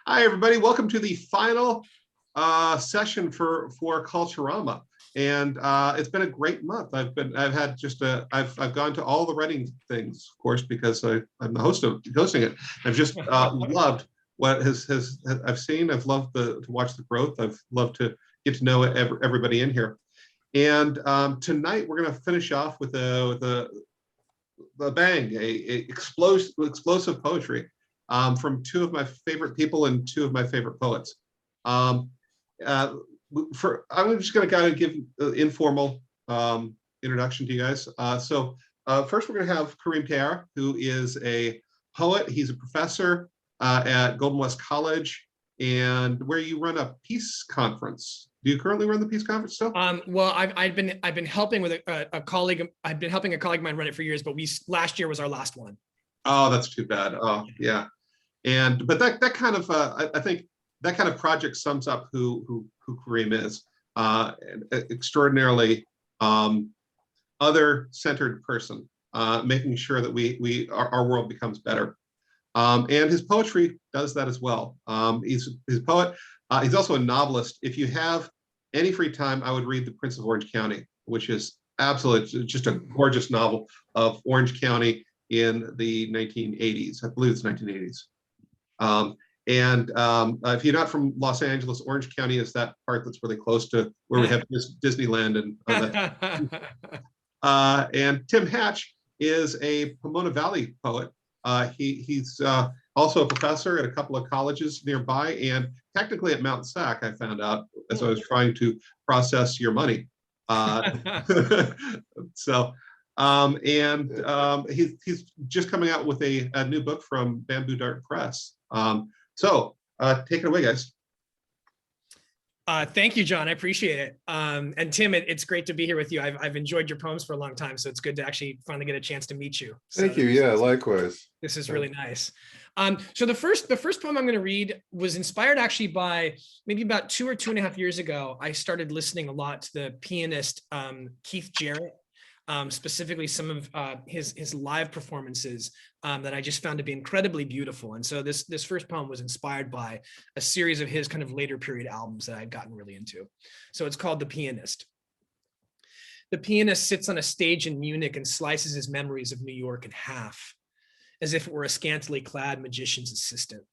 Hi, everybody. Welcome to the final session for Culturama, and it's been a great month. I've gone to all the writing things, of course, because I'm the hosting it. I've just loved what I've seen. I've loved to watch the growth. I've loved to get to know everybody in here. And tonight we're going to finish off with a bang, a explosive poetry. From two of my favorite people and two of my favorite poets. I'm just going to kind of give an informal introduction to you guys. First, we're going to have Kareem Tayyar, who is a poet. He's a professor at Golden West College, and where you run a peace conference. Do you currently run the peace conference still? Well, I've been helping with a colleague. I've been helping a colleague of mine run it for years, but last year was our last one. Oh, that's too bad. Oh, yeah. But that kind of I think that kind of project sums up who Kareem is. Extraordinarily other-centered person, making sure that our world becomes better. And his poetry does that as well. He's a poet. He's also a novelist. If you have any free time, I would read The Prince of Orange County, which is absolutely just a gorgeous novel of Orange County in the 1980s. I believe it's 1980s. If you're not from Los Angeles, Orange County is that part that's really close to where we have Disneyland and Tim Hatch is a Pomona Valley poet. He's also a professor at a couple of colleges nearby, and technically at Mount SAC, I found out as I was trying to process your money. He's just coming out with a new book from Bamboo Dart Press. Take it away, guys. Thank you, John. I appreciate it. And Tim, it's great to be here with you. I've enjoyed your poems for a long time, so it's good to actually finally get a chance to meet you. Thank you. Yeah, likewise. This is really nice. So the first poem I'm going to read was inspired actually by maybe about 2 or 2.5 years ago. I started listening a lot to the pianist Keith Jarrett. Specifically some of his live performances that I just found to be incredibly beautiful. And so this first poem was inspired by a series of his kind of later period albums that I'd gotten really into. So it's called The Pianist. The pianist sits on a stage in Munich and slices his memories of New York in half, as if it were a scantily clad magician's assistant.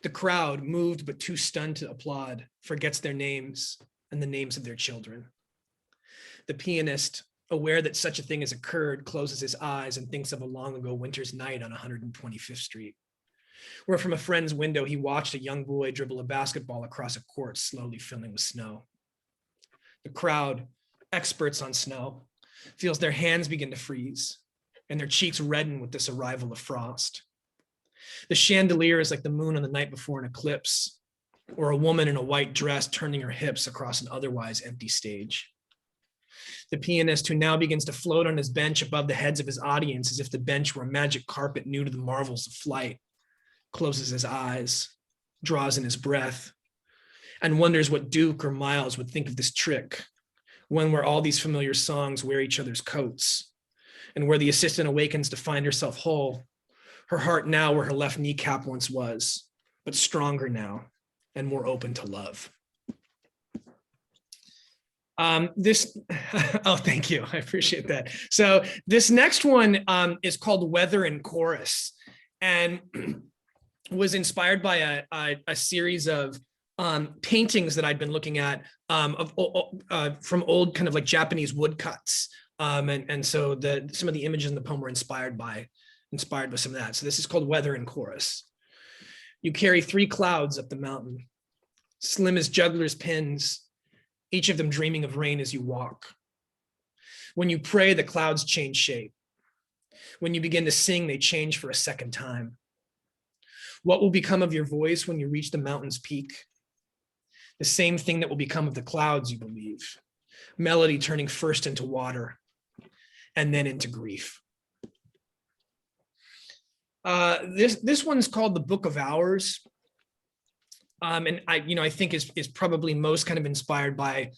The crowd, moved but too stunned to applaud, forgets their names and the names of their children. The pianist, aware that such a thing has occurred, closes his eyes and thinks of a long ago winter's night on 125th Street, where from a friend's window he watched a young boy dribble a basketball across a court slowly filling with snow. The crowd, experts on snow, feels their hands begin to freeze and their cheeks redden with this arrival of frost. The chandelier is like the moon on the night before an eclipse, or a woman in a white dress turning her hips across an otherwise empty stage. The pianist, who now begins to float on his bench above the heads of his audience as if the bench were a magic carpet new to the marvels of flight, closes his eyes, draws in his breath, and wonders what Duke or Miles would think of this trick, one where all these familiar songs wear each other's coats, and where the assistant awakens to find herself whole, her heart now where her left kneecap once was, but stronger now and more open to love. Oh, thank you. I appreciate that. So this next one is called Weather in Chorus, and was inspired by a series of paintings that I'd been looking at from old kind of like Japanese woodcuts. And so some of the images in the poem were inspired by some of that. So this is called Weather in Chorus. You carry 3 clouds up the mountain, slim as jugglers' pins, each of them dreaming of rain as you walk. When you pray, the clouds change shape. When you begin to sing, they change for a second time. What will become of your voice when you reach the mountain's peak? The same thing that will become of the clouds, you believe. Melody turning first into water and then into grief. This one's called The Book of Hours. And I think is probably most kind of inspired by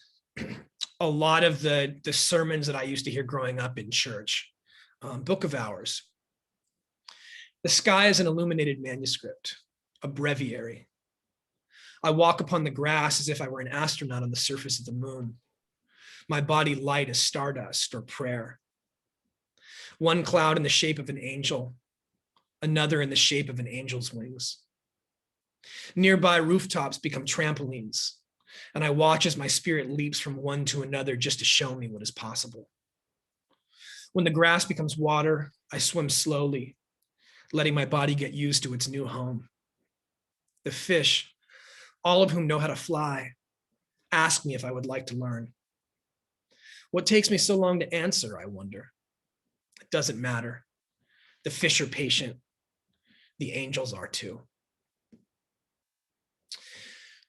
a lot of the sermons that I used to hear growing up in church. Book of Hours. The sky is an illuminated manuscript, a breviary. I walk upon the grass as if I were an astronaut on the surface of the moon. My body light as stardust or prayer. One cloud in the shape of an angel, another in the shape of an angel's wings. Nearby rooftops become trampolines, and I watch as my spirit leaps from one to another just to show me what is possible. When the grass becomes water, I swim slowly, letting my body get used to its new home. The fish, all of whom know how to fly, ask me if I would like to learn. What takes me so long to answer, I wonder? It doesn't matter. The fish are patient. The angels are too.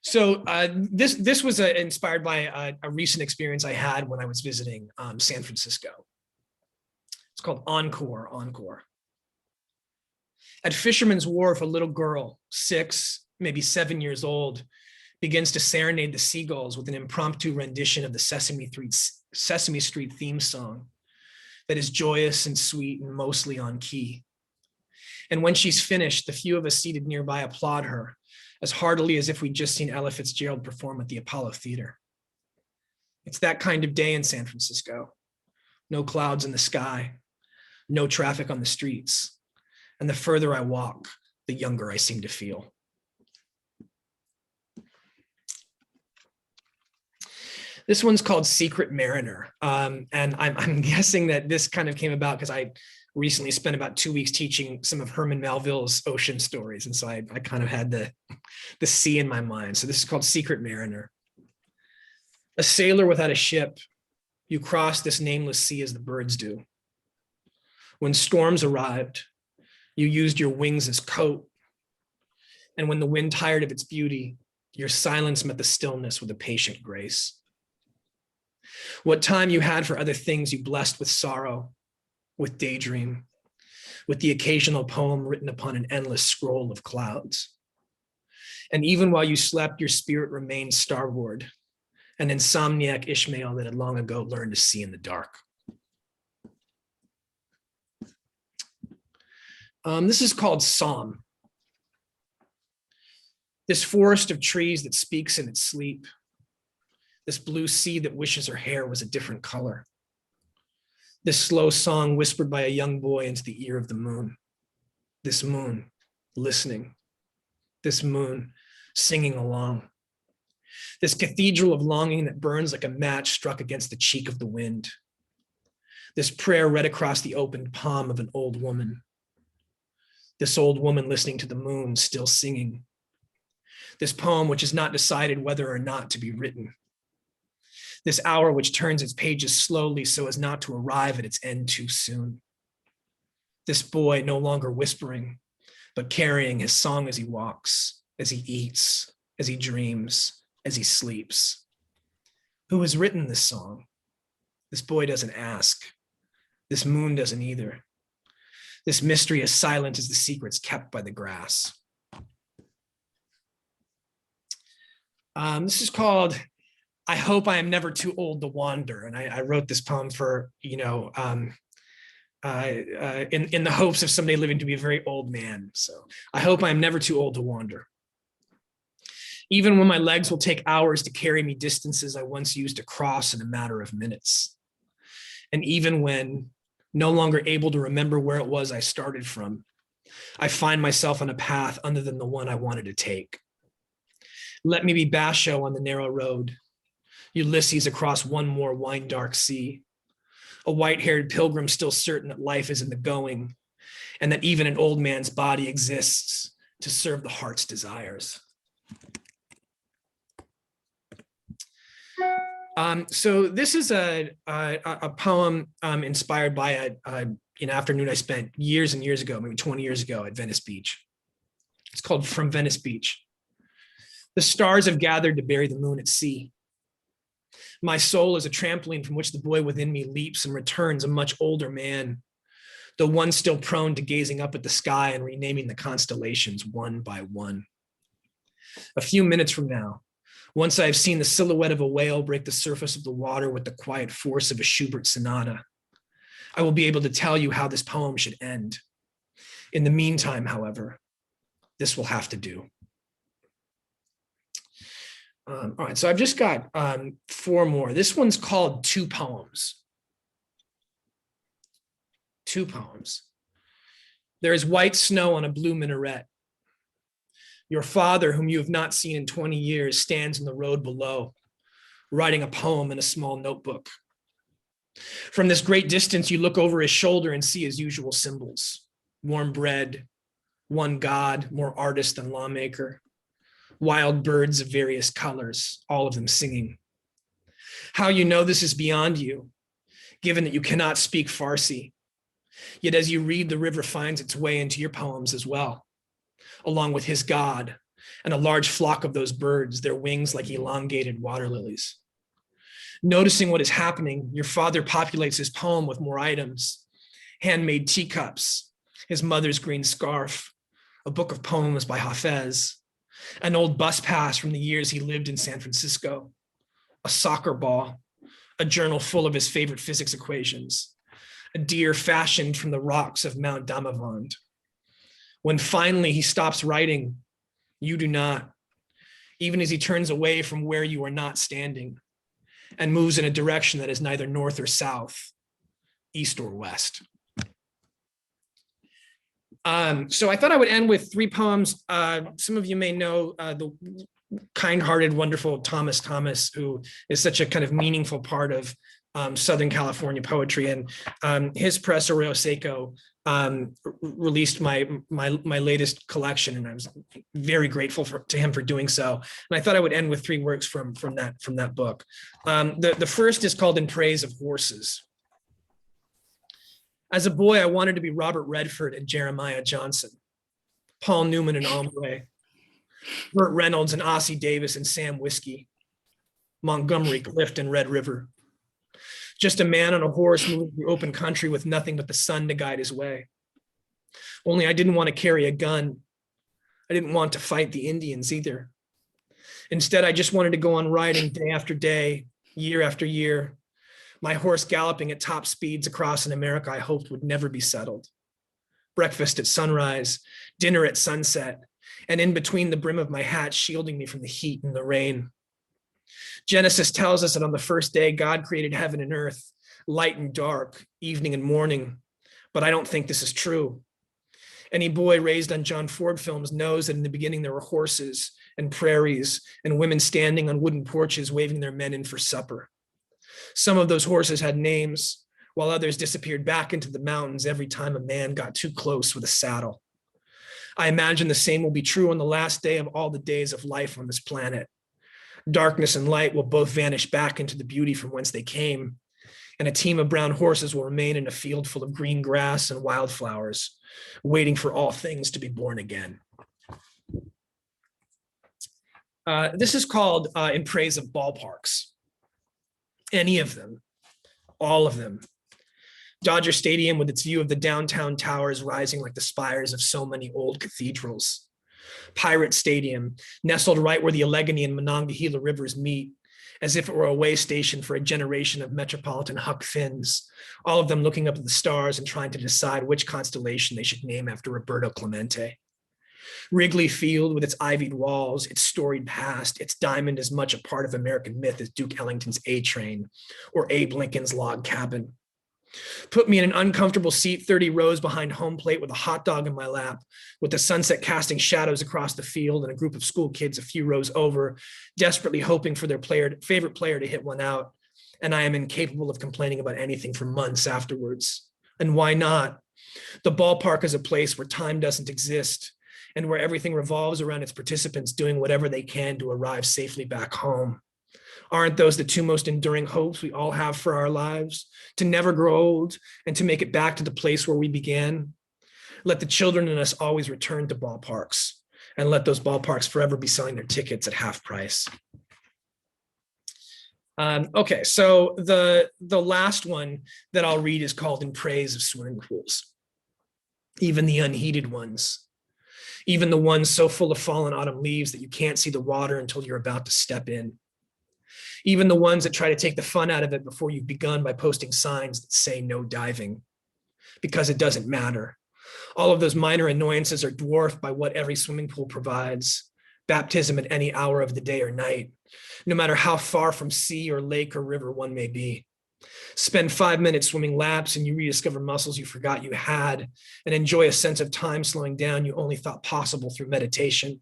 So this was inspired by a recent experience I had when I was visiting San Francisco. It's called Encore. At Fisherman's Wharf, a little girl, 6, maybe 7 years old, begins to serenade the seagulls with an impromptu rendition of the Sesame Street theme song that is joyous and sweet and mostly on key. And when she's finished, the few of us seated nearby applaud her as heartily as if we'd just seen Ella Fitzgerald perform at the Apollo Theater. It's that kind of day in San Francisco. No clouds in the sky, no traffic on the streets. And the further I walk, the younger I seem to feel. This one's called Secret Mariner. And I'm guessing that this kind of came about because I recently spent about 2 weeks teaching some of Herman Melville's ocean stories. And so I kind of had the sea in my mind. So this is called Secret Mariner. A sailor without a ship, you cross this nameless sea as the birds do. When storms arrived, you used your wings as coat. And when the wind tired of its beauty, your silence met the stillness with a patient grace. What time you had for other things you blessed with sorrow, with daydream, with the occasional poem written upon an endless scroll of clouds. And even while you slept, your spirit remained starward, an insomniac Ishmael that had long ago learned to see in the dark. This is called Psalm. This forest of trees that speaks in its sleep. This blue sea that wishes her hair was a different color. This slow song whispered by a young boy into the ear of the moon. This moon listening. This moon singing along. This cathedral of longing that burns like a match struck against the cheek of the wind. This prayer read across the opened palm of an old woman. This old woman listening to the moon, still singing. This poem which has not decided whether or not to be written. This hour which turns its pages slowly so as not to arrive at its end too soon. This boy no longer whispering, but carrying his song as he walks, as he eats, as he dreams, as he sleeps. Who has written this song? This boy doesn't ask. This moon doesn't either. This mystery is silent as the secrets kept by the grass. This is called I Hope I Am Never Too Old to Wander. And I wrote this poem for, in the hopes of someday living to be a very old man. So I hope I am never too old to wander. Even when my legs will take hours to carry me distances I once used to cross in a matter of minutes. And even when no longer able to remember where it was I started from, I find myself on a path other than the one I wanted to take. Let me be Basho on the narrow road, Ulysses across one more wine-dark sea, a white-haired pilgrim still certain that life is in the going, and that even an old man's body exists to serve the heart's desires. So this is a poem inspired by an afternoon I spent years and years ago, maybe 20 years ago at Venice Beach. It's called From Venice Beach. The stars have gathered to bury the moon at sea. My soul is a trampoline from which the boy within me leaps and returns a much older man, though one still prone to gazing up at the sky and renaming the constellations one by one. A few minutes from now, once I have seen the silhouette of a whale break the surface of the water with the quiet force of a Schubert sonata, I will be able to tell you how this poem should end. In the meantime, however, This will have to do. All right, so I've just got 4 more. This one's called Two Poems. Two poems. There is white snow on a blue minaret. Your father, whom you have not seen in 20 years, stands in the road below, writing a poem in a small notebook. From this great distance, you look over his shoulder and see his usual symbols: warm bread, one God, more artist than lawmaker, wild birds of various colors, all of them singing. How you know this is beyond you, given that you cannot speak Farsi. Yet as you read, the river finds its way into your poems as well, along with his God and a large flock of those birds, their wings like elongated water lilies. Noticing what is happening, your father populates his poem with more items: handmade teacups, his mother's green scarf, a book of poems by Hafez, an old bus pass from the years he lived in San Francisco, a soccer ball, a journal full of his favorite physics equations, a deer fashioned from the rocks of Mount Damavand. When finally he stops writing, you do not, even as he turns away from where you are not standing and moves in a direction that is neither north or south, east or west. So I thought I would end with 3 poems. Some of you may know the kind-hearted, wonderful Thomas Thomas, who is such a kind of meaningful part of Southern California poetry, and his press, Arroyo Seco, released my latest collection, and I was very grateful to him for doing so. And I thought I would end with 3 works from that book. The first is called In Praise of Horses. As a boy, I wanted to be Robert Redford and Jeremiah Johnson, Paul Newman and Ombre, Burt Reynolds and Ossie Davis and Sam Whiskey, Montgomery Clift and Red River. Just a man on a horse moving through open country with nothing but the sun to guide his way. Only I didn't want to carry a gun. I didn't want to fight the Indians either. Instead, I just wanted to go on riding day after day, year after year, my horse galloping at top speeds across an America I hoped would never be settled. Breakfast at sunrise, dinner at sunset, and in between the brim of my hat shielding me from the heat and the rain. Genesis tells us that on the first day, God created heaven and earth, light and dark, evening and morning. But I don't think this is true. Any boy raised on John Ford films knows that in the beginning there were horses and prairies and women standing on wooden porches waving their men in for supper. Some of those horses had names, while others disappeared back into the mountains every time a man got too close with a saddle. I imagine the same will be true on the last day of all the days of life on this planet. Darkness and light will both vanish back into the beauty from whence they came, and a team of brown horses will remain in a field full of green grass and wildflowers, waiting for all things to be born again. This is called In Praise of Ballparks. Any of them, all of them. Dodger Stadium with its view of the downtown towers rising like the spires of so many old cathedrals. Pirate Stadium, nestled right where the Allegheny and Monongahela rivers meet, as if it were a way station for a generation of metropolitan Huck Finns, all of them looking up at the stars and trying to decide which constellation they should name after Roberto Clemente. Wrigley Field with its ivied walls, its storied past, its diamond as much a part of American myth as Duke Ellington's A-Train or Abe Lincoln's log cabin. Put me in an uncomfortable seat 30 rows behind home plate with a hot dog in my lap, with the sunset casting shadows across the field and a group of school kids a few rows over, desperately hoping for their favorite player to hit one out, and I am incapable of complaining about anything for months afterwards. And why not? The ballpark is a place where time doesn't exist and where everything revolves around its participants doing whatever they can to arrive safely back home. Aren't those the 2 most enduring hopes we all have for our lives? To never grow old and to make it back to the place where we began? Let the children in us always return to ballparks, and let those ballparks forever be selling their tickets at half price. Okay, so the last one that I'll read is called In Praise of Swimming Pools. Even the unheated ones, even the ones so full of fallen autumn leaves that you can't see the water until you're about to step in. Even the ones that try to take the fun out of it before you've begun by posting signs that say no diving. Because it doesn't matter. All of those minor annoyances are dwarfed by what every swimming pool provides. Baptism at any hour of the day or night, no matter how far from sea or lake or river one may be. Spend 5 minutes swimming laps and you rediscover muscles you forgot you had, and enjoy a sense of time slowing down you only thought possible through meditation.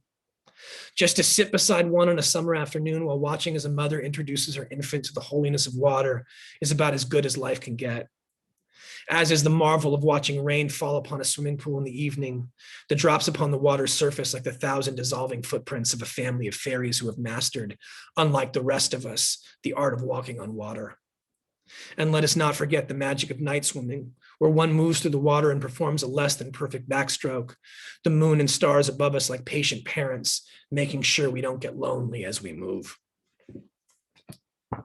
Just to sit beside one on a summer afternoon while watching as a mother introduces her infant to the holiness of water is about as good as life can get. As is the marvel of watching rain fall upon a swimming pool in the evening, the drops upon the water's surface like the 1,000 dissolving footprints of a family of fairies who have mastered, unlike the rest of us, the art of walking on water. And let us not forget the magic of night swimming, where one moves through the water and performs a less than perfect backstroke, the moon and stars above us like patient parents, making sure we don't get lonely as we move.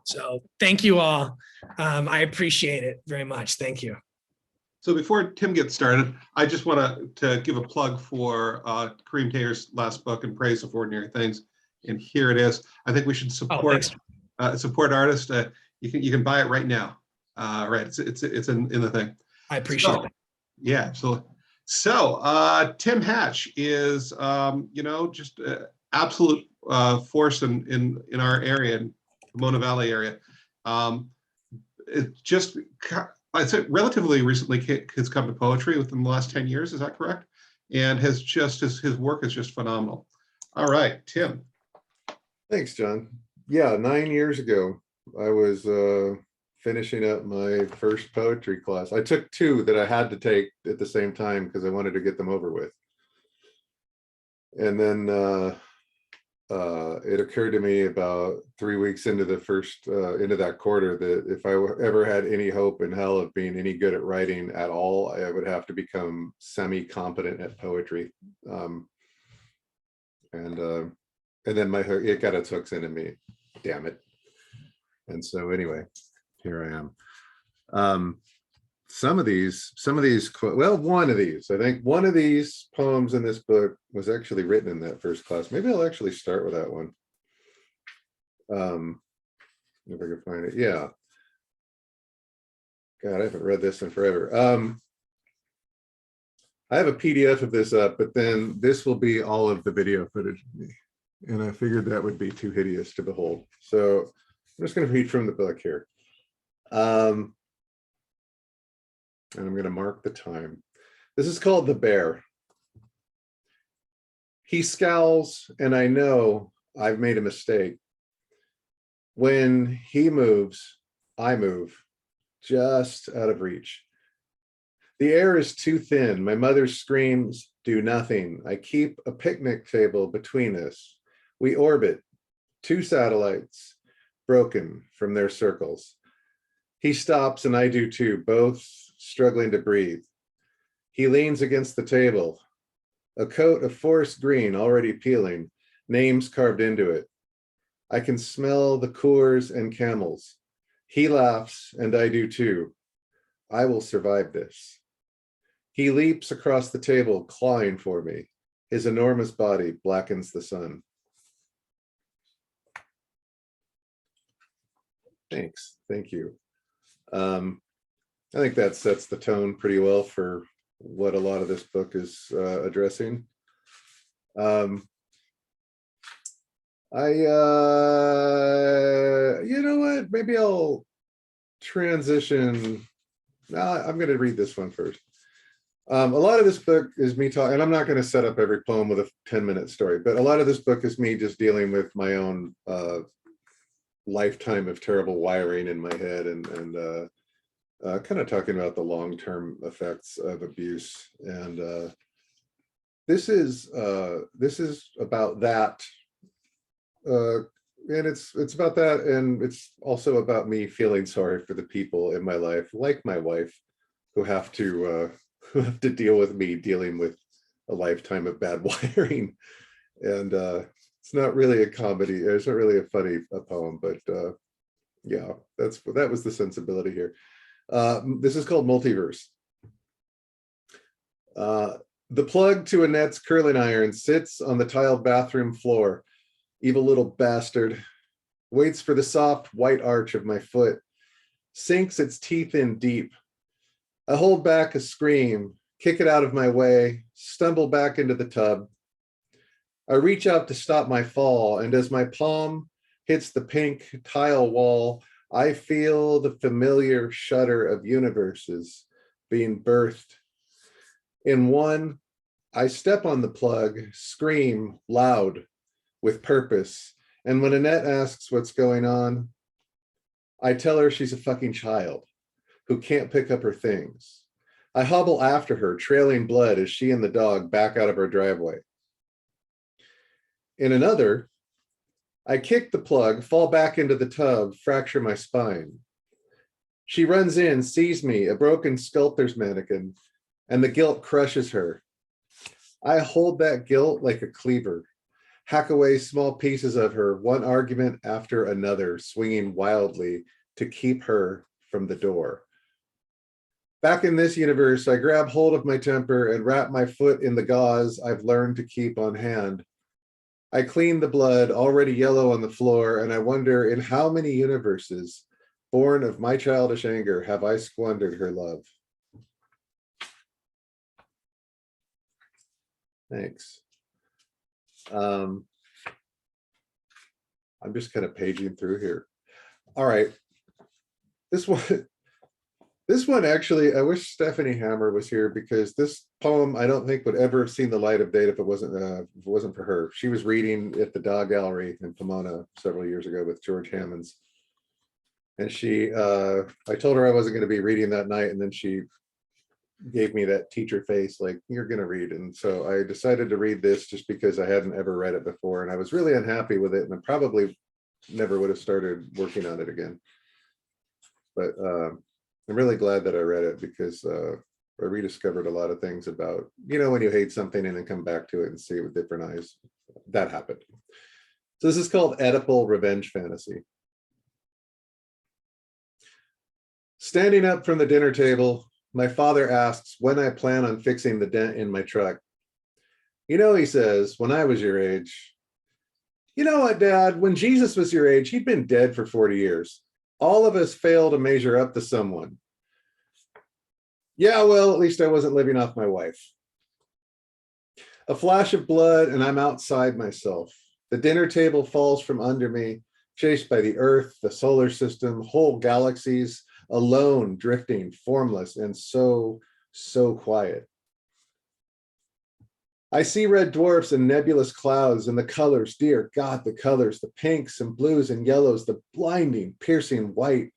So thank you all. I appreciate it very much. Thank you. So before Tim gets started, I just want to give a plug for Kareem Tayyar's last book, In Praise of Ordinary Things. And here it is. I think we should support support artists. You can buy it right now. Right, it's in the thing. I appreciate it. Yeah, absolutely. So Tim Hatch is just absolute force in our area, in the Mona Valley area. It just I'd say relatively recently has come to poetry within the last 10 years. Is that correct? And has just his work is just phenomenal. All right, Tim. Thanks, John. Yeah, 9 years ago, I was finishing up my first poetry class. I took two that I had to take at the same time because I wanted to get them over with. And then it occurred to me about 3 weeks into the first into that quarter that if I ever had any hope in hell of being any good at writing at all, I would have to become semi-competent at poetry. And then it got its hooks into me. Damn it. And so anyway, here I am. Some of these, well, one of these, I think one of these poems in this book was actually written in that first class. Maybe I'll actually start with that one. If I can find it. Yeah. God, I haven't read this in forever. I have a PDF of this up, but then this will be all of the video footage of me. And I figured that would be too hideous to behold. So I'm just going to read from the book here. And I'm going to mark the time. This is called The Bear. He scowls, and I know I've made a mistake. When he moves, I move, just out of reach. The air is too thin. My mother screams, do nothing. I keep a picnic table between us. We orbit, two satellites, broken from their circles. He stops, and I do too, both struggling to breathe. He leans against the table, a coat of forest green already peeling, names carved into it. I can smell the Coors and Camels. He laughs, and I do too. I will survive this. He leaps across the table, clawing for me. His enormous body blackens the sun. Thanks. Thank you. I think that sets the tone pretty well for what a lot of this book is addressing. You know what? Maybe I'll transition. I'm going to read this one first. A lot of this book is me talking, and I'm not going to set up every poem with a 10-minute story, but a lot of this book is me just dealing with my own lifetime of terrible wiring in my head and kind of talking about the long-term effects of abuse. And this is about that. And it's about that, and it's also about me feeling sorry for the people in my life, like my wife, who have to deal with me dealing with a lifetime of bad wiring. And it's not really a comedy. It's not really a funny poem, but yeah, that was the sensibility here. This is called Multiverse. The plug to Annette's curling iron sits on the tiled bathroom floor. Evil little bastard. Waits for the soft white arch of my foot. Sinks its teeth in deep. I hold back a scream, kick it out of my way, stumble back into the tub. I reach out to stop my fall, and as my palm hits the pink tile wall, I feel the familiar shudder of universes being birthed. In one, I step on the plug, scream loud with purpose, and when Annette asks what's going on, I tell her she's a fucking child who can't pick up her things. I hobble after her, trailing blood as she and the dog back out of her driveway. In another, I kick the plug, fall back into the tub, fracture my spine. She runs in, sees me, a broken sculptor's mannequin, and the guilt crushes her. I hold that guilt like a cleaver, hack away small pieces of her, one argument after another, swinging wildly to keep her from the door. Back in this universe, I grab hold of my temper and wrap my foot in the gauze I've learned to keep on hand. I clean the blood already yellow on the floor, and I wonder in how many universes, born of my childish anger, have I squandered her love? Thanks. I'm just kind of paging through here. All right. This one actually, I wish Stephanie Hammer was here, because this poem I don't think would ever have seen the light of day if it wasn't for her. She was reading at the Dog Gallery in Pomona several years ago with George Hammonds. And I told her I wasn't going to be reading that night, and then she gave me that teacher face, like, you're going to read. And so I decided to read this just because I hadn't ever read it before, and I was really unhappy with it, and I probably never would have started working on it again. But I'm really glad that I read it, because I rediscovered a lot of things about, when you hate something and then come back to it and see it with different eyes. That happened. So this is called Oedipal Revenge Fantasy. Standing up from the dinner table, my father asks when I plan on fixing the dent in my truck. He says, when I was your age. You know what, Dad? When Jesus was your age, he'd been dead for 40 years. All of us fail to measure up to someone. Yeah, well, at least I wasn't living off my wife. A flash of blood, and I'm outside myself. The dinner table falls from under me, chased by the earth, the solar system, whole galaxies, alone, drifting, formless, and so quiet. I see red dwarfs and nebulous clouds, and the colors, dear God, the colors, the pinks and blues and yellows, the blinding, piercing white.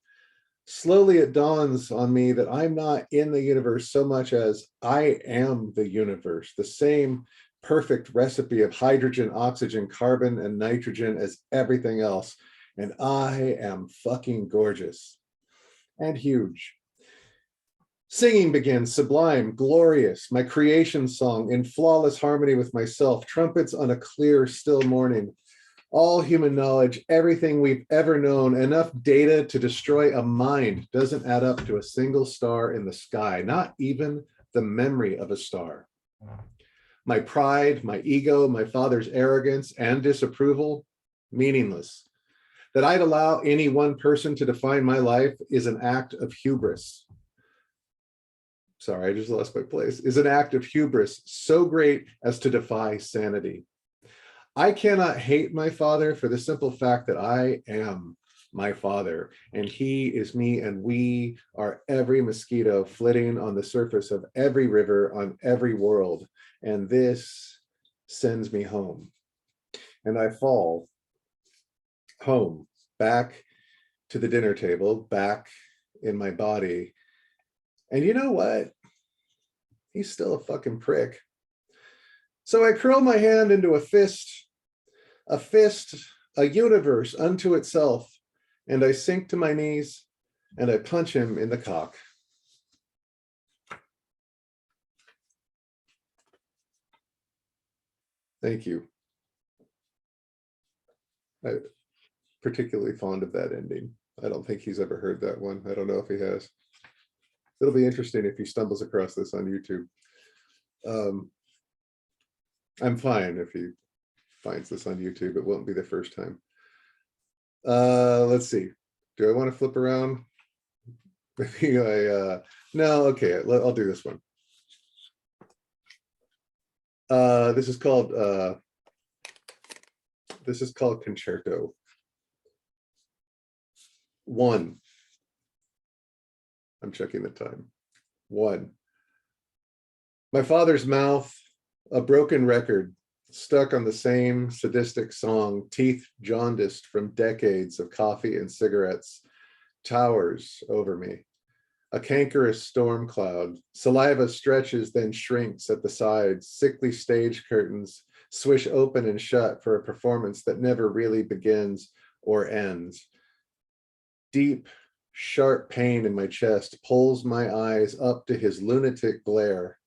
Slowly it dawns on me that I'm not in the universe so much as I am the universe, the same perfect recipe of hydrogen, oxygen, carbon, and nitrogen as everything else. And I am fucking gorgeous and huge. Singing begins, sublime, glorious, my creation song in flawless harmony with myself, trumpets on a clear, still morning. All human knowledge, everything we've ever known, enough data to destroy a mind doesn't add up to a single star in the sky, not even the memory of a star. My pride, my ego, my father's arrogance and disapproval, meaningless. That I'd allow any one person to define my life is an act of hubris. Sorry, I just lost my place. Is an act of hubris so great as to defy sanity. I cannot hate my father for the simple fact that I am my father, and he is me, and we are every mosquito flitting on the surface of every river on every world, and this sends me home. And I fall home, back to the dinner table, back in my body. And you know what? He's still a fucking prick. So I curl my hand into a fist, a universe unto itself, and I sink to my knees and I punch him in the cock. Thank you. I'm particularly fond of that ending. I don't think he's ever heard that one. I don't know if he has. It'll be interesting if he stumbles across this on YouTube. I'm fine if he finds this on YouTube. It won't be the first time. Let's see. Do I want to flip around? Maybe no, okay, I'll do this one. This is called Concerto 1. I'm checking the time. 1. My father's mouth, a broken record, stuck on the same sadistic song, teeth jaundiced from decades of coffee and cigarettes, towers over me. A cankerous storm cloud. Saliva stretches, then shrinks at the sides. Sickly stage curtains swish open and shut for a performance that never really begins or ends. Deep, sharp pain in my chest pulls my eyes up to his lunatic glare.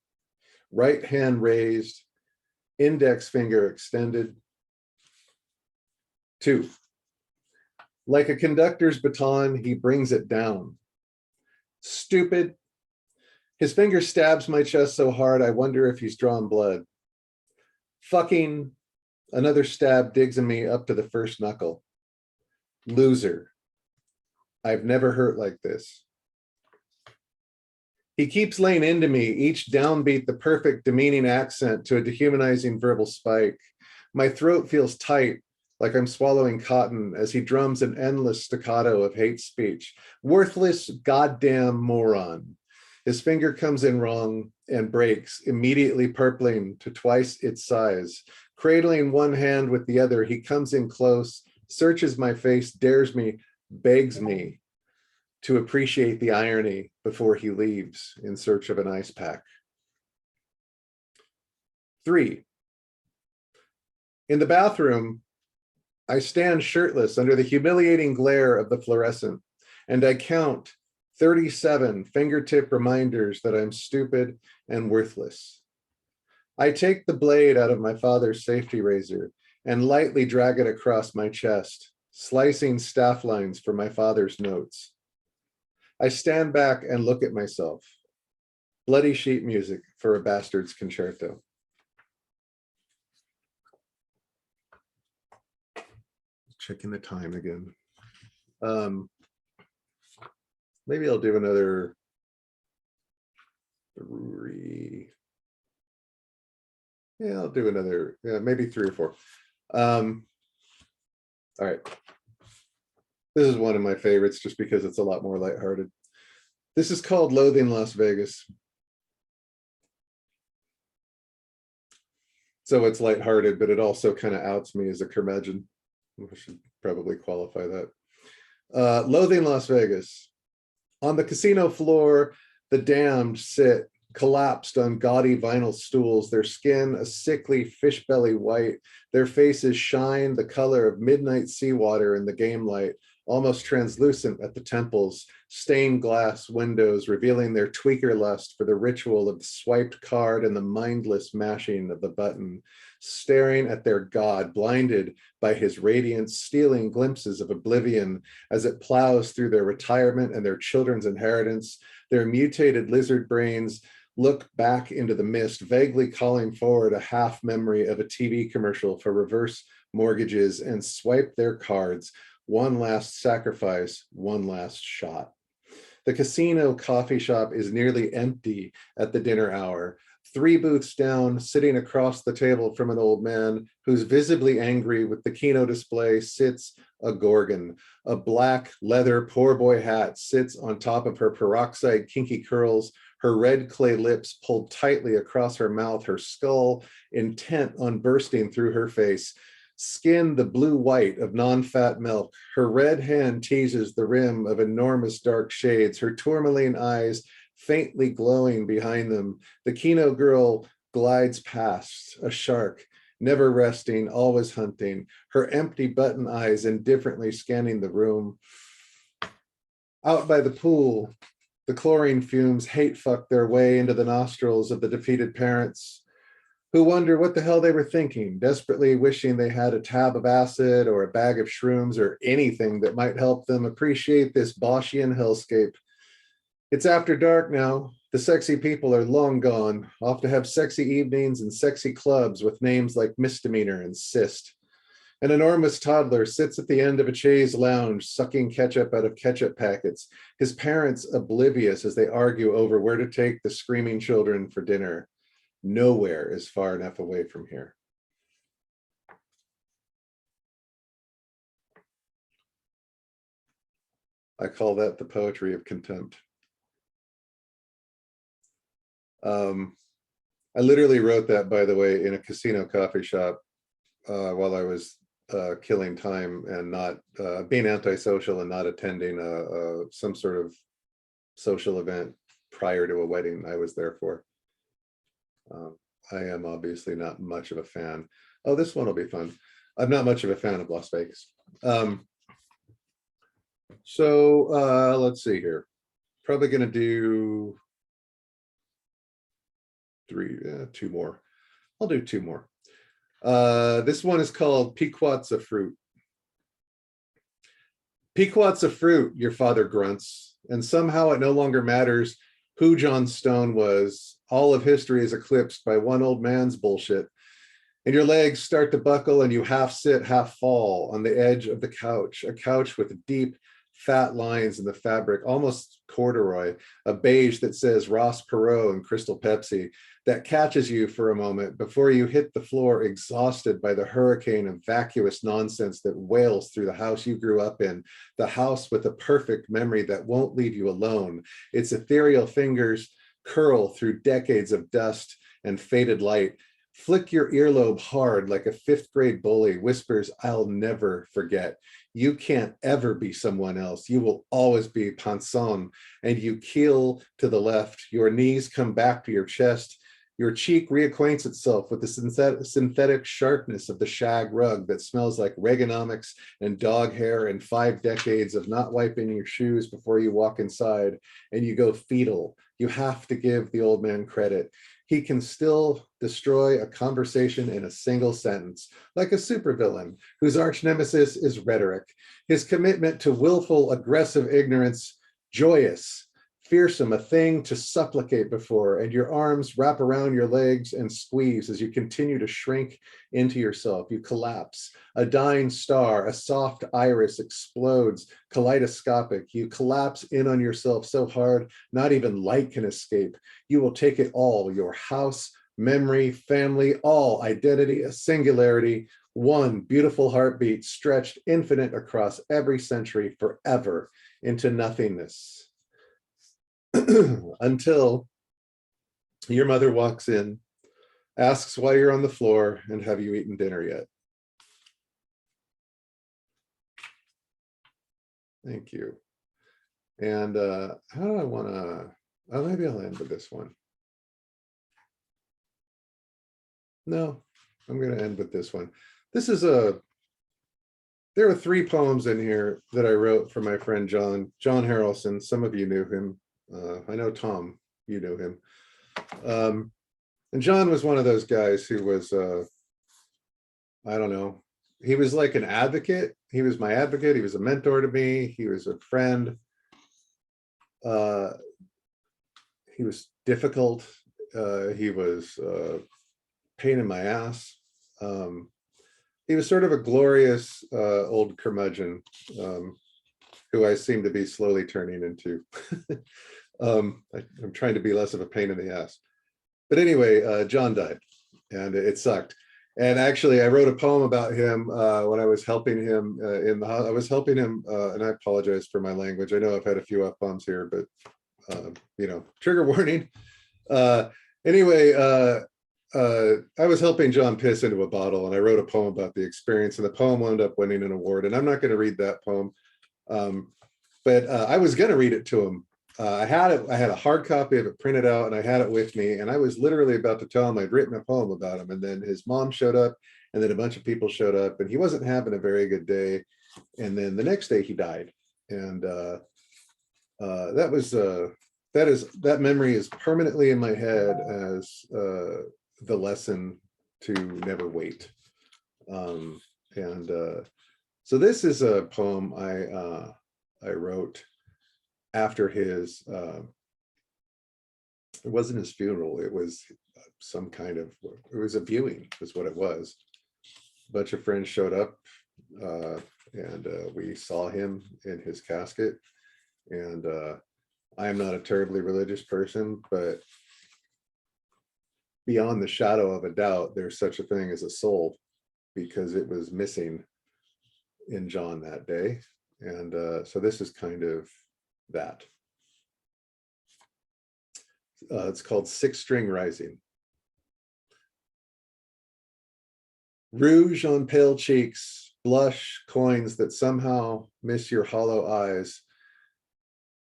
Right hand raised, index finger extended. 2. Like a conductor's baton, he brings it down. Stupid. His finger stabs my chest so hard, I wonder if he's drawn blood. Fucking. Another stab digs in me up to the first knuckle. Loser. I've never hurt like this. He keeps laying into me, each downbeat the perfect demeaning accent to a dehumanizing verbal spike. My throat feels tight, like I'm swallowing cotton, as he drums an endless staccato of hate speech. Worthless goddamn moron. His finger comes in wrong and breaks, immediately purpling to twice its size. Cradling one hand with the other, he comes in close, searches my face, dares me, begs me to appreciate the irony before he leaves in search of an ice pack. 3. In the bathroom, I stand shirtless under the humiliating glare of the fluorescent, and I count 37 fingertip reminders that I'm stupid and worthless. I take the blade out of my father's safety razor and lightly drag it across my chest, slicing staff lines for my father's notes. I stand back and look at myself. Bloody sheet music for a bastard's concerto. Checking the time again. Maybe I'll do another 3. Yeah, I'll do another, maybe 3 or 4. All right. This is one of my favorites just because it's a lot more lighthearted. This is called Loathing Las Vegas. So it's lighthearted, but it also kind of outs me as a curmudgeon. I should probably qualify that. Loathing Las Vegas. On the casino floor, the damned sit collapsed on gaudy vinyl stools, their skin a sickly fish belly white, their faces shine the color of midnight seawater in the game light, almost translucent at the temples, stained glass windows revealing their tweaker lust for the ritual of the swiped card and the mindless mashing of the button, staring at their god, blinded by his radiance, stealing glimpses of oblivion as it plows through their retirement and their children's inheritance. Their mutated lizard brains look back into the mist, vaguely calling forward a half memory of a TV commercial for reverse mortgages, and swipe their cards. One last sacrifice, one last shot. The casino coffee shop is nearly empty at the dinner hour. 3 booths down, sitting across the table from an old man who's visibly angry with the Keno display, sits a Gorgon. A black leather poor boy hat sits on top of her peroxide kinky curls, her red clay lips pulled tightly across her mouth, her skull intent on bursting through her face. Skin the blue white of non-fat milk, her red hand teases the rim of enormous dark shades, her tourmaline eyes faintly glowing behind them. The Keno girl glides past, a shark, never resting, always hunting, her empty button eyes indifferently scanning the room. Out by the pool, the chlorine fumes hate fuck their way into the nostrils of the defeated parents, who wonder what the hell they were thinking, desperately wishing they had a tab of acid or a bag of shrooms or anything that might help them appreciate this Boschian hellscape. It's after dark now. The sexy people are long gone, off to have sexy evenings and sexy clubs with names like Misdemeanor and Cyst. An enormous toddler sits at the end of a chaise lounge, sucking ketchup out of ketchup packets, his parents oblivious as they argue over where to take the screaming children for dinner. Nowhere is far enough away from here. I call that the poetry of contempt. I literally wrote that, by the way, in a casino coffee shop while I was killing time and not being antisocial and not attending some sort of social event prior to a wedding I was there for. I am obviously not much of a fan. Oh, this one will be fun. I'm not much of a fan of Las Vegas. So let's see here. Probably going to do two more. I'll do two more. This one is called Pequots of Fruit. Pequots of fruit, your father grunts, and somehow it no longer matters who John Stone was. All of history is eclipsed by one old man's bullshit. And your legs start to buckle and you half sit, half fall on the edge of the couch, a couch with deep, fat lines in the fabric, almost corduroy, a beige that says Ross Perot and Crystal Pepsi, that catches you for a moment before you hit the floor exhausted by the hurricane of vacuous nonsense that wails through the house you grew up in, the house with a perfect memory that won't leave you alone. Its ethereal fingers curl through decades of dust and faded light. Flick your earlobe hard like a fifth grade bully whispers, I'll never forget. You can't ever be someone else. You will always be Panson. And you keel to the left. Your knees come back to your chest. Your cheek reacquaints itself with the synthetic sharpness of the shag rug that smells like Reaganomics and dog hair and 5 decades of not wiping your shoes before you walk inside, and you go fetal. You have to give the old man credit. He can still destroy a conversation in a single sentence, like a supervillain whose arch nemesis is rhetoric. His commitment to willful, aggressive ignorance, joyous, fearsome, a thing to supplicate before, and your arms wrap around your legs and squeeze as you continue to shrink into yourself. You collapse. A dying star, a soft iris explodes, kaleidoscopic. You collapse in on yourself so hard, not even light can escape. You will take it all, your house, memory, family, all identity, a singularity, one beautiful heartbeat stretched infinite across every century forever into nothingness. Until your mother walks in, asks why you're on the floor, and have you eaten dinner yet? Thank you. And how do I want to, oh, maybe I'll end with this one. No, I'm going to end with this one. This is there are 3 poems in here that I wrote for my friend John Harrelson. Some of you knew him. I know Tom, you know him. And John was one of those guys who was, I don't know, he was like an advocate. He was my advocate. He was a mentor to me. He was a friend. He was difficult. He was a pain in my ass. He was sort of a glorious old curmudgeon who I seem to be slowly turning into. I'm trying to be less of a pain in the ass. But anyway, John died and it sucked. And actually, I wrote a poem about him when I was helping him in the house. I was helping him, and I apologize for my language. I know I've had a few F-bombs here, but you know, trigger warning. Anyway, I was helping John piss into a bottle, and I wrote a poem about the experience, and the poem wound up winning an award. And I'm not going to read that poem, but I was going to read it to him. I had a hard copy of it printed out, and I had it with me, and I was literally about to tell him I'd written a poem about him, and then his mom showed up, and then a bunch of people showed up, and he wasn't having a very good day. And then the next day he died, and that memory is permanently in my head as the lesson to never wait. So this is a poem I wrote after his, it wasn't his funeral, it was some kind of, it was a viewing is what it was. A bunch of friends showed up and we saw him in his casket. And I am not a terribly religious person, but beyond the shadow of a doubt, there's such a thing as a soul, because it was missing in John that day. And so this is kind of that. It's called Six String Rising. Rouge on pale cheeks, blush coins that somehow miss your hollow eyes.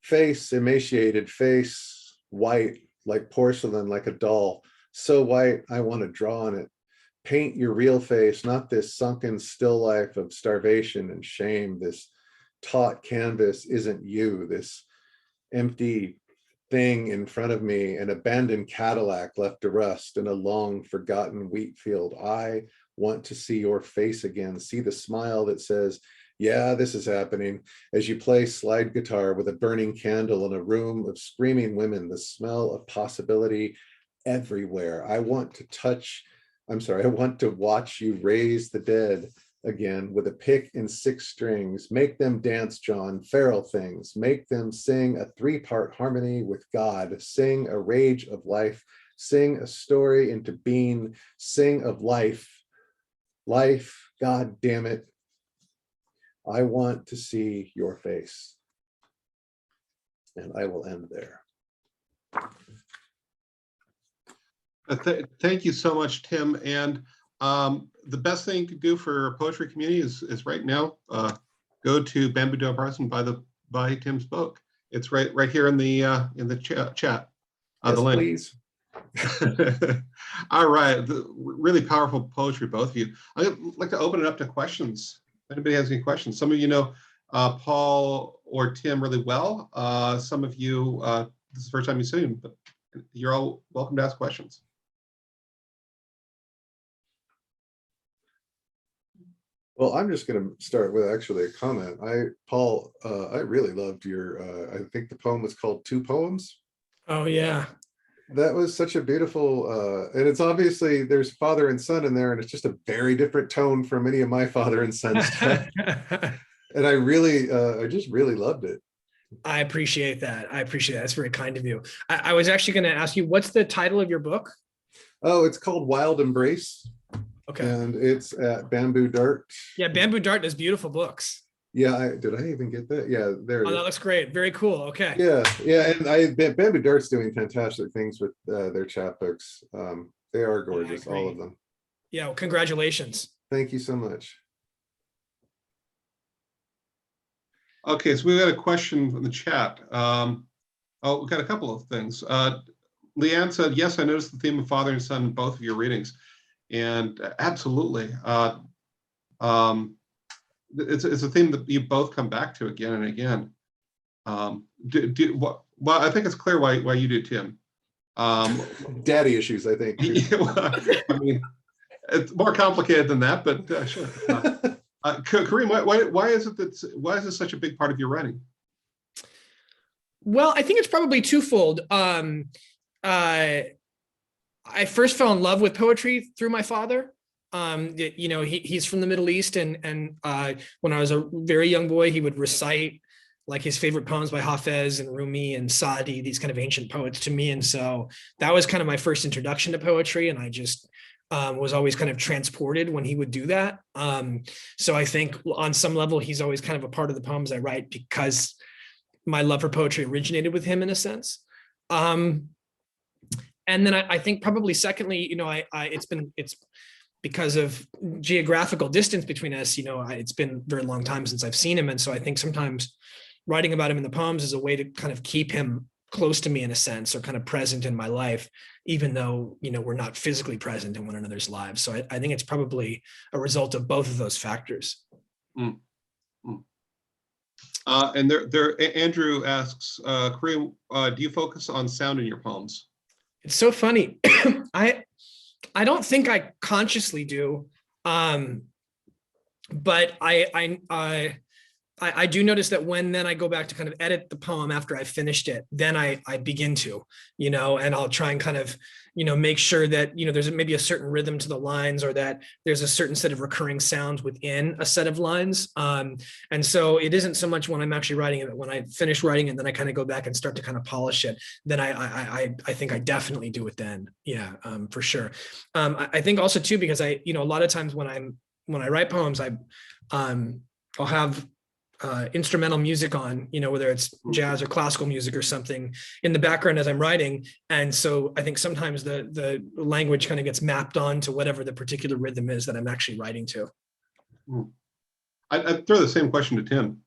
Face emaciated, face white like porcelain, like a doll. So white, I want to draw on it. Paint your real face, not this sunken still life of starvation and shame. This taut canvas isn't you, this empty thing in front of me, an abandoned Cadillac left to rust in a long forgotten wheat field. I want to see your face again, see the smile that says, yeah, this is happening, as you play slide guitar with a burning candle in a room of screaming women, the smell of possibility everywhere. I want to watch you raise the dead again with a pick and six strings. Make them dance, John, feral things. Make them sing a three-part harmony with God. Sing a rage of life. Sing a story into being. Sing of life. Life, God damn it. I want to see your face. And I will end there. Thank you so much, Tim. And the best thing you could do for a poetry community is right now, go to Bamboo Dome Press and buy Tim's book. It's right here in the chat. Yes, the link. please. All right, really powerful poetry, both of you. I'd like to open it up to questions. If anybody has any questions, some of you know Paul or Tim really well. Some of you, this is the first time you've seen him, but you're all welcome to ask questions. Well, I'm just going to start with actually a comment. Paul, I really loved your, I think the poem was called Two Poems. Oh, yeah. That was such a beautiful, and it's obviously there's father and son in there, and it's just a very different tone from any of my father and son stuff. And I just really loved it. I appreciate that. I appreciate that. That's very kind of you. I was actually going to ask you, what's the title of your book? Oh, it's called Wild Embrace. Okay. And it's at Bamboo Dart. Yeah, Bamboo Dart does beautiful books. Yeah, did I even get that? Yeah, there it is. That looks great. Very cool. Okay. Yeah, and Bamboo Dart's doing fantastic things with their chapbooks. They are gorgeous, all of them. Yeah, well, congratulations. Thank you so much. Okay, so we got a question from the chat. We got a couple of things. Leanne said, yes, I noticed the theme of father and son in both of your readings. And absolutely. It's a theme that you both come back to again and again. Well, I think it's clear why you do, Tim. Daddy issues, I think. Yeah, well, I mean, it's more complicated than that, but sure. Kareem, why is this such a big part of your writing? Well, I think it's probably twofold. I first fell in love with poetry through my father. You know, he's from the Middle East, and when I was a very young boy, he would recite like his favorite poems by Hafez and Rumi and Saadi, these kind of ancient poets to me. And so that was kind of my first introduction to poetry. And I just was always kind of transported when he would do that. So I think on some level, he's always kind of a part of the poems I write because my love for poetry originated with him in a sense. And then I think probably secondly, you know, it's because of geographical distance between us, you know, it's been a very long time since I've seen him. And so I think sometimes writing about him in the poems is a way to kind of keep him close to me in a sense, or kind of present in my life, even though, you know, we're not physically present in one another's lives. So I think it's probably a result of both of those factors. Mm. Mm. And Andrew asks, Kareem, do you focus on sound in your poems? It's so funny. I don't think I consciously do, but I I do notice that when then I go back to kind of edit the poem after I finished it, then I begin to, and I'll try and kind of, make sure that, there's maybe a certain rhythm to the lines, or that there's a certain set of recurring sounds within a set of lines. And so it isn't so much when I'm actually writing it, but when I finish writing it, then I kind of go back and start to kind of polish it. Then I think I definitely do it then. Yeah, for sure. I think also too, because a lot of times when I write poems, I'll have instrumental music on, whether it's jazz or classical music or something in the background as I'm writing. And so I think sometimes the language kind of gets mapped on to whatever the particular rhythm is that I'm actually writing to. I'd throw the same question to Tim.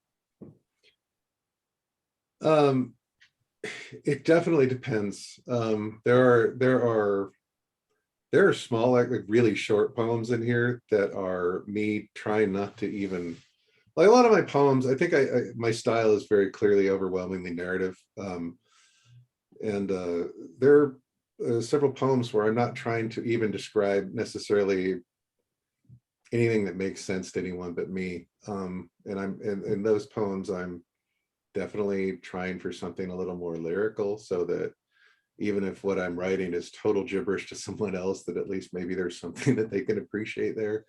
It definitely depends. There are small, like really short poems in here that are me trying not to even, like a lot of my poems, I think my style is very clearly overwhelmingly narrative. And there are several poems where I'm not trying to even describe necessarily anything that makes sense to anyone but me. And in those poems, I'm definitely trying for something a little more lyrical, so that even if what I'm writing is total gibberish to someone else, that at least maybe there's something that they can appreciate there.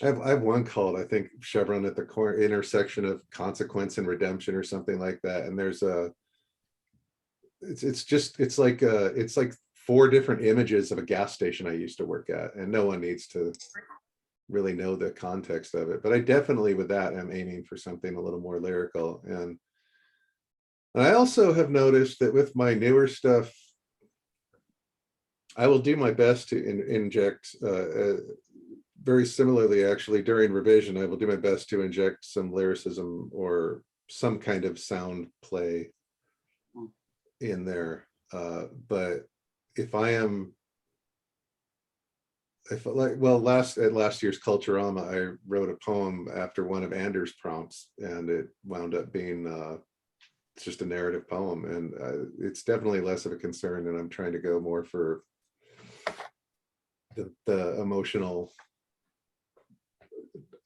I have one called, I think, Chevron at the intersection of consequence and redemption or something like that. And there's it's like 4 different images of a gas station I used to work at, and no one needs to really know the context of it. But I definitely with that am aiming for something a little more lyrical. And I also have noticed that with my newer stuff, I will do my best to inject very similarly, actually, during revision, I will do my best to inject some lyricism or some kind of sound play in there. But if at last year's Culturama, I wrote a poem after one of Anders' prompts, and it wound up being it's just a narrative poem, and it's definitely less of a concern, and I'm trying to go more for the emotional,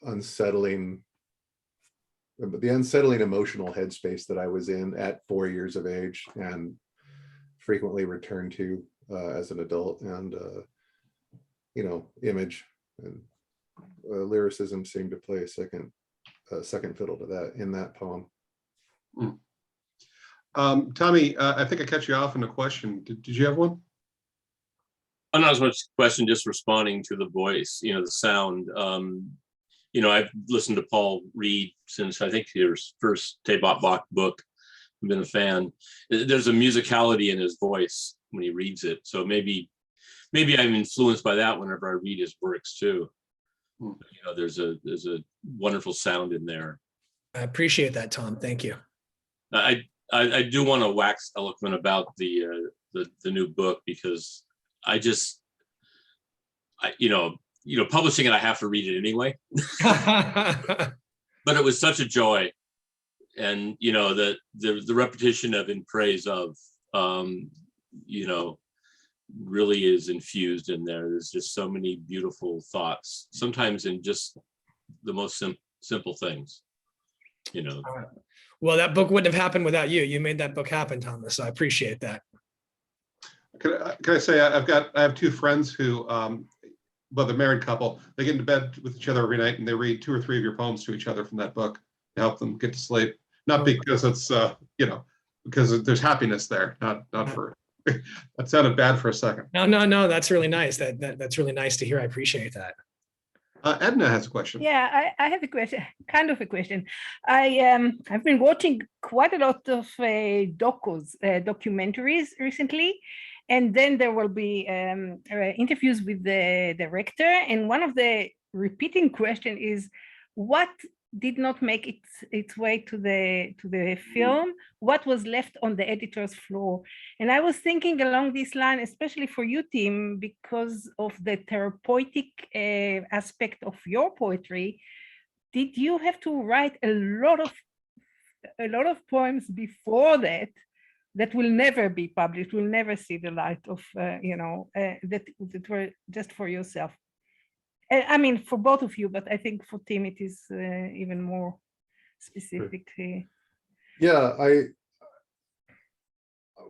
unsettling emotional headspace that I was in at 4 years of age and frequently returned to as an adult. And image and lyricism seemed to play a second fiddle to that in that poem. Tommy, I think I cut you off in a question. Did you have one? Oh, not as much question, just responding to the voice, the sound. I've listened to Paul read since I think his first Tabot Bach book. I've been a fan. There's a musicality in his voice when he reads it. So maybe I'm influenced by that whenever I read his works too. There's a wonderful sound in there. I appreciate that, Tom. Thank you. I do want to wax eloquent about the new book, because publishing it, I have to read it anyway. But it was such a joy, and the repetition of "in praise of," really is infused in there. There's just so many beautiful thoughts, sometimes in just the most simple things. Well, that book wouldn't have happened without you. You made that book happen, Thomas. So I appreciate that. Can I say I have 2 friends who, they're a married couple. They get into bed with each other every night, and they read 2 or 3 of your poems to each other from that book to help them get to sleep. Not because it's because there's happiness there, not for. That sounded bad for a second. No, that's really nice. That's really nice to hear. I appreciate that. Edna has a question. Yeah, I have a question, kind of a question. I've been watching quite a lot of documentaries recently, and then there will be interviews with the director, and one of the repeating question is, what did not make its way to the film? What was left on the editor's floor? And I was thinking along this line, especially for you, Tim, because of the therapeutic aspect of your poetry. Did you have to write a lot of poems before that will never be published, will never see the light of that were just for yourself? I mean, for both of you, but I think for Tim it is even more specific. Yeah,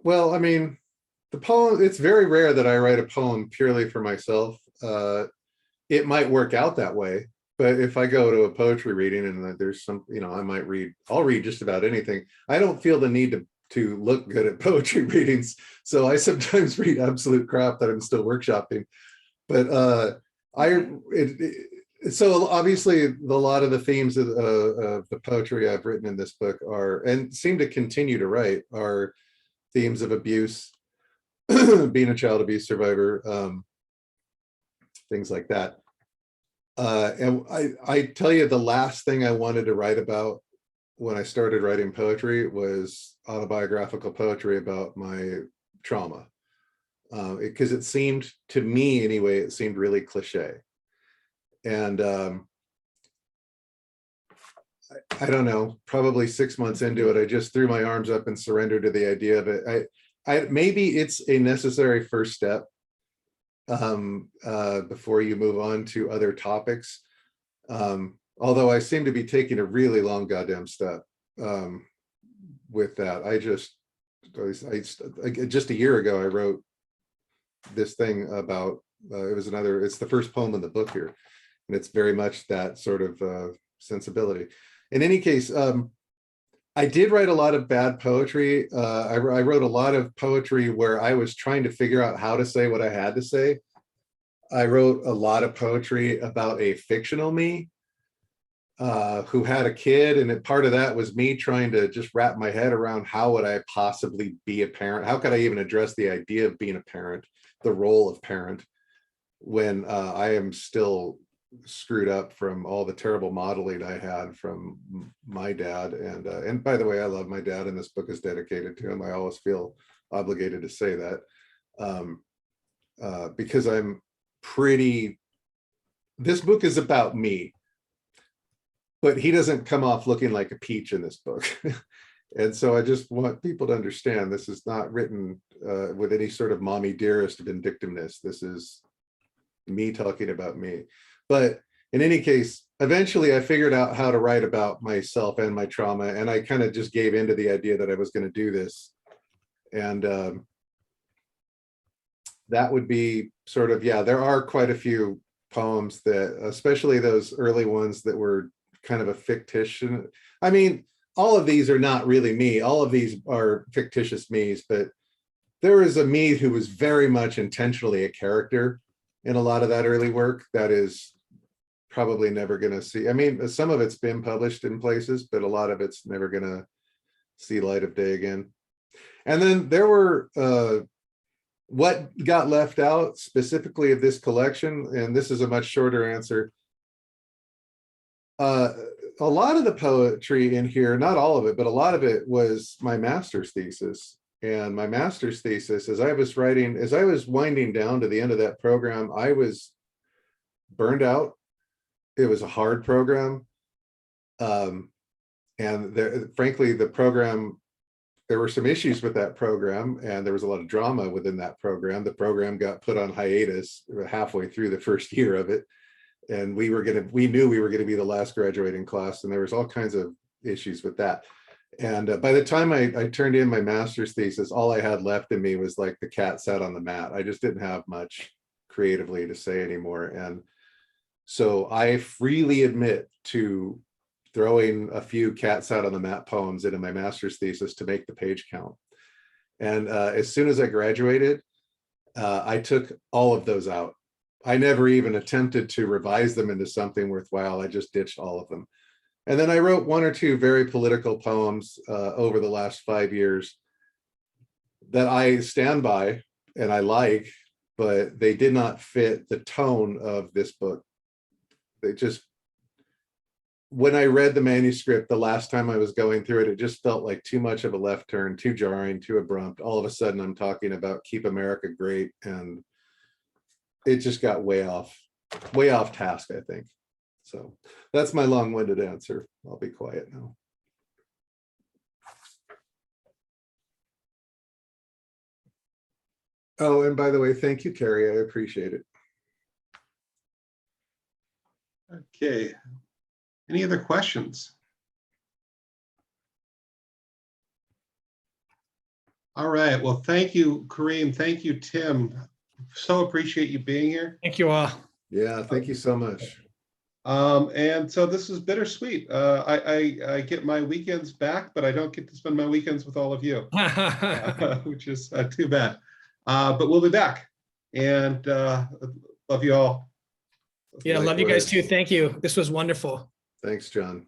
well, I mean, the poem, it's very rare that I write a poem purely for myself. It might work out that way, but if I go to a poetry reading and there's some, I'll read just about anything. I don't feel the need to look good at poetry readings. So I sometimes read absolute crap that I'm still workshopping. But so obviously a lot of the themes of the poetry I've written in this book are, and seem to continue to write, are themes of abuse, being a child abuse survivor, things like that. And I tell you, the last thing I wanted to write about when I started writing poetry was autobiographical poetry about my trauma. Because it seemed, to me anyway, it seemed really cliche. And I don't know, probably 6 months into it, I just threw my arms up and surrendered to the idea of it. Maybe it's a necessary first step before you move on to other topics. Although I seem to be taking a really long goddamn step with that. Just a year ago, I wrote this thing about, it's the first poem in the book here. And it's very much that sort of sensibility. In any case, I did write a lot of bad poetry. I wrote a lot of poetry where I was trying to figure out how to say what I had to say. I wrote a lot of poetry about a fictional me who had a kid, and part of that was me trying to just wrap my head around how would I possibly be a parent? How could I even address the idea of being a parent, the role of parent, when I am still screwed up from all the terrible modeling I had from my dad. And by the way, I love my dad, and this book is dedicated to him. I always feel obligated to say that because this book is about me, but he doesn't come off looking like a peach in this book. And so I just want people to understand this is not written with any sort of mommy dearest vindictiveness. This is me talking about me. But in any case, eventually I figured out how to write about myself and my trauma, and I kind of just gave into the idea that I was going to do this. And that would be sort of, yeah, there are quite a few poems that, especially those early ones that were kind of a fictitious. I mean, all of these are not really me. All of these are fictitious me's, but there is a me who was very much intentionally a character in a lot of that early work that is probably never going to see. I mean, some of it's been published in places, but a lot of it's never going to see light of day again. And then there were what got left out specifically of this collection, and this is a much shorter answer. A lot of the poetry in here, not all of it, but a lot of it was my master's thesis. And my master's thesis, as I was winding down to the end of that program, I was burned out. It was a hard program. And frankly, the program, there were some issues with that program, and there was a lot of drama within that program. The program got put on hiatus halfway through the first year of it. And we knew we were going to be the last graduating class, and there was all kinds of issues with that. And by the time I turned in my master's thesis, all I had left in me was like the cat sat on the mat. I just didn't have much creatively to say anymore. And so I freely admit to throwing a few cat sat on the mat poems into my master's thesis to make the page count. And as soon as I graduated, I took all of those out. I never even attempted to revise them into something worthwhile. I just ditched all of them. And then I wrote one or two very political poems over the last 5 years that I stand by and I like, but they did not fit the tone of this book. They just, when I read the manuscript the last time I was going through it, it just felt like too much of a left turn, too jarring, too abrupt. All of a sudden I'm talking about Keep America Great, and it just got way off task, I think. So that's my long-winded answer. I'll be quiet now. Oh, and by the way, thank you, Carrie. I appreciate it. Okay. Any other questions? All right. Well, thank you, Kareem. Thank you, Tim. So appreciate you being here. Thank you all. Yeah, thank you so much. And so this is bittersweet. I get my weekends back, but I don't get to spend my weekends with all of you, which is too bad. But we'll be back. And love you all. Yeah, love you guys too. Likewise. Thank you. This was wonderful. Thanks, John.